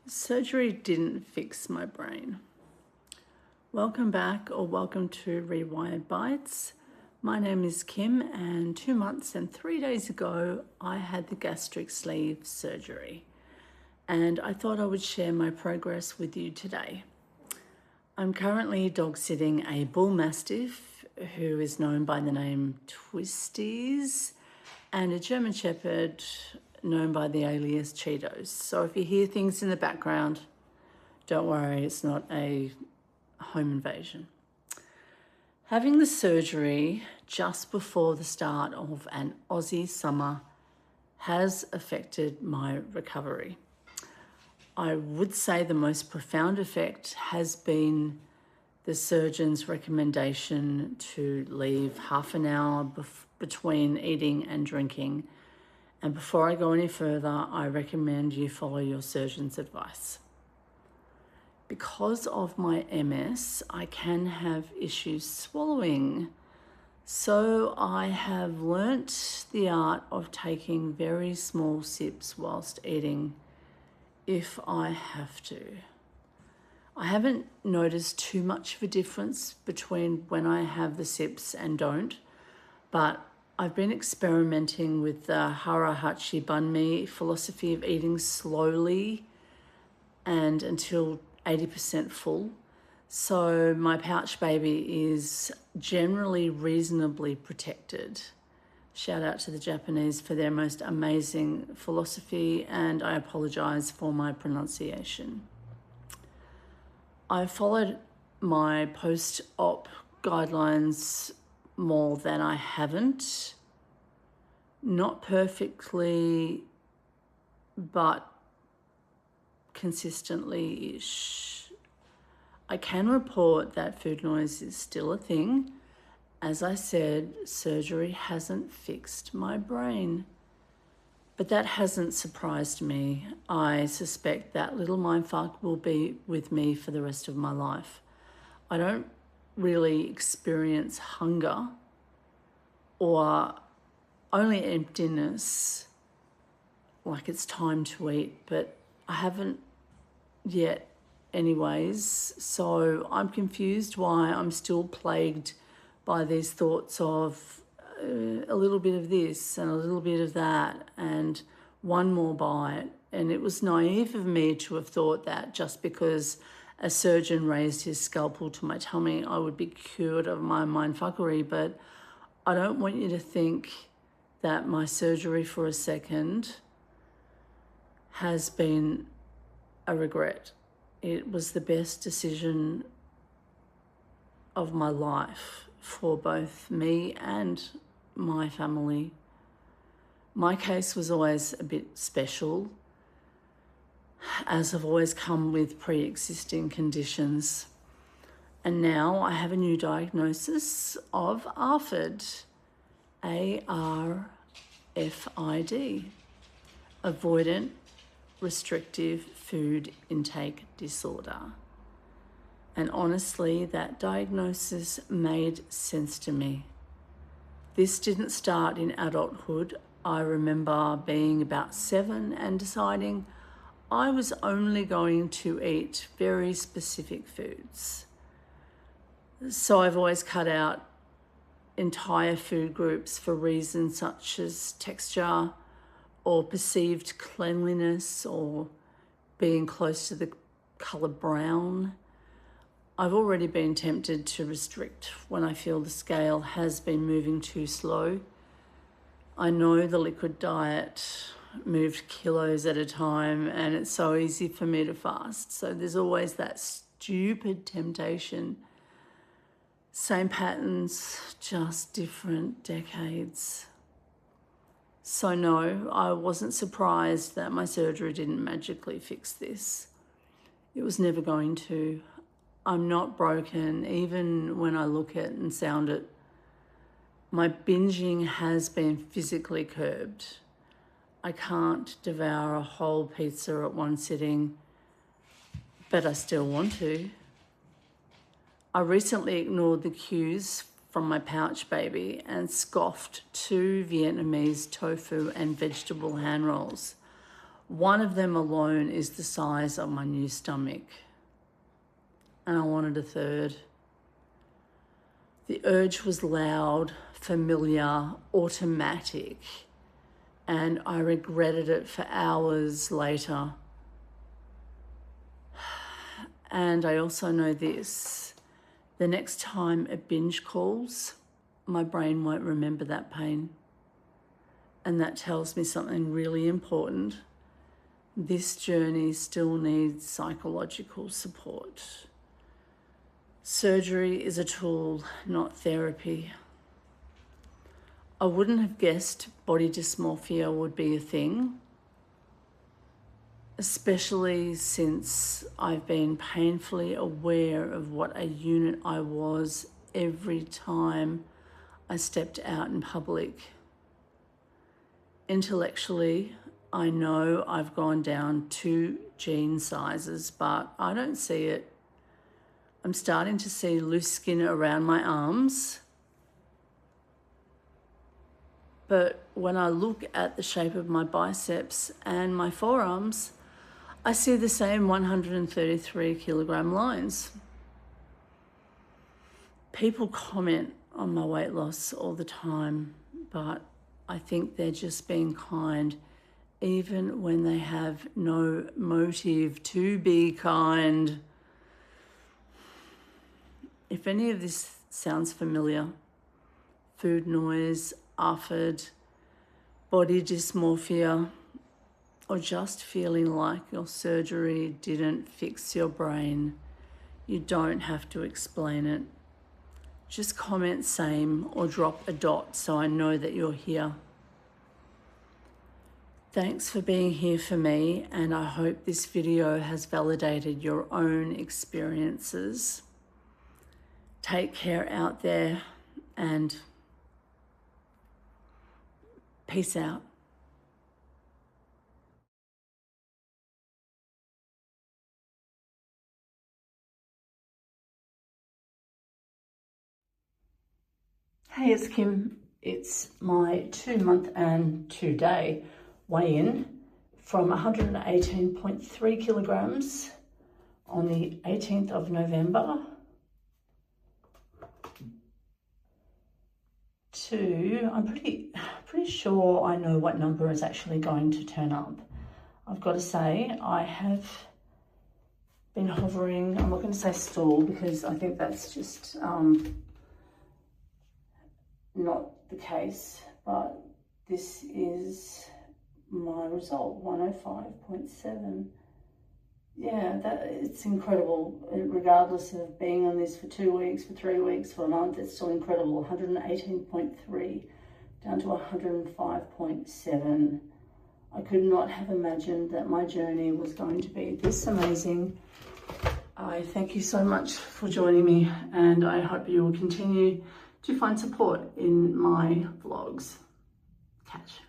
Surgery didn't fix my brain. Welcome back, or welcome to Rewired Bites. My name is Kim, and 2 months and 3 days ago, I had the gastric sleeve surgery. And I thought I would share my progress with you today. I'm currently dog sitting a bull mastiff who is known by the name Twisties, and a German Shepherd known by the alias Cheetos. So if you hear things in the background, don't worry, it's not a home invasion. Having the surgery just before the start of an Aussie summer has affected my recovery. I would say the most profound effect has been the surgeon's recommendation to leave half an hour between eating and drinking. And before I go any further, I recommend you follow your surgeon's advice. Because of my MS, I can have issues swallowing. So I have learnt the art of taking very small sips whilst eating if I have to. I haven't noticed too much of a difference between when I have the sips and don't, but I've been experimenting with the Harahachi banh mi philosophy of eating slowly and until 80% full. So my pouch baby is generally reasonably protected. Shout out to the Japanese for their most amazing philosophy, and I apologize for my pronunciation. I followed my post-op guidelines more than I haven't. Not perfectly, but consistently-ish. I can report that food noise is still a thing. As I said, surgery hasn't fixed my brain. But that hasn't surprised me. I suspect that little mindfuck will be with me for the rest of my life. I don't really experience hunger or only emptiness, like it's time to eat, but I haven't yet anyways. So I'm confused why I'm still plagued by these thoughts of a little bit of this and a little bit of that and one more bite. And it was naive of me to have thought that just because a surgeon raised his scalpel to my tummy, I would be cured of my mindfuckery. But I don't want you to think that my surgery for a second has been a regret. It was the best decision of my life for both me and my family. My case was always a bit special, as I've always come with pre-existing conditions. And now I have a new diagnosis of ARFID, A-R-F-I-D, Avoidant Restrictive Food Intake Disorder. And honestly, that diagnosis made sense to me. This didn't start in adulthood. I remember being about 7 and deciding I was only going to eat very specific foods. So I've always cut out entire food groups for reasons such as texture or perceived cleanliness or being close to the colour brown. I've already been tempted to restrict when I feel the scale has been moving too slow. I know the liquid diet moved kilos at a time, and it's so easy for me to fast. So there's always that stupid temptation. Same patterns, just different decades. So no, I wasn't surprised that my surgery didn't magically fix this. It was never going to. I'm not broken, even when I look at and sound it. My binging has been physically curbed. I can't devour a whole pizza at one sitting, but I still want to. I recently ignored the cues from my pouch baby and scoffed 2 Vietnamese tofu and vegetable hand rolls. One of them alone is the size of my new stomach, and I wanted a third. The urge was loud, familiar, automatic, and I regretted it for hours later. And I also know this, the next time a binge calls, my brain won't remember that pain. And that tells me something really important. This journey still needs psychological support. Surgery is a tool, not therapy. I wouldn't have guessed body dysmorphia would be a thing, especially since I've been painfully aware of what a unit I was every time I stepped out in public. Intellectually, I know I've gone down 2 jean sizes, but I don't see it. I'm starting to see loose skin around my arms. But when I look at the shape of my biceps and my forearms, I see the same 133 kilogram lines. People comment on my weight loss all the time, but I think they're just being kind, even when they have no motive to be kind. If any of this sounds familiar, food noise, ARFID, body dysmorphia, or just feeling like your surgery didn't fix your brain, you don't have to explain it. Just comment same or drop a dot so I know that you're here. Thanks for being here for me, and I hope this video has validated your own experiences. Take care out there and peace out. Hey, it's Kim. It's my 2-month and 2-day weigh-in from 118.3 kilograms on the 18th of November to, I'm pretty sure I know what number is actually going to turn up. I've got to say, I have been hovering, I'm not going to say stall because I think that's just not the case, but this is my result, 105.7. Yeah, it's incredible. Regardless of being on this for 2 weeks, for 3 weeks, for a month, it's still incredible. 118.3 down to 105.7. I could not have imagined that my journey was going to be this amazing. I thank you so much for joining me, and I hope you will continue to find support in my vlogs. Catch.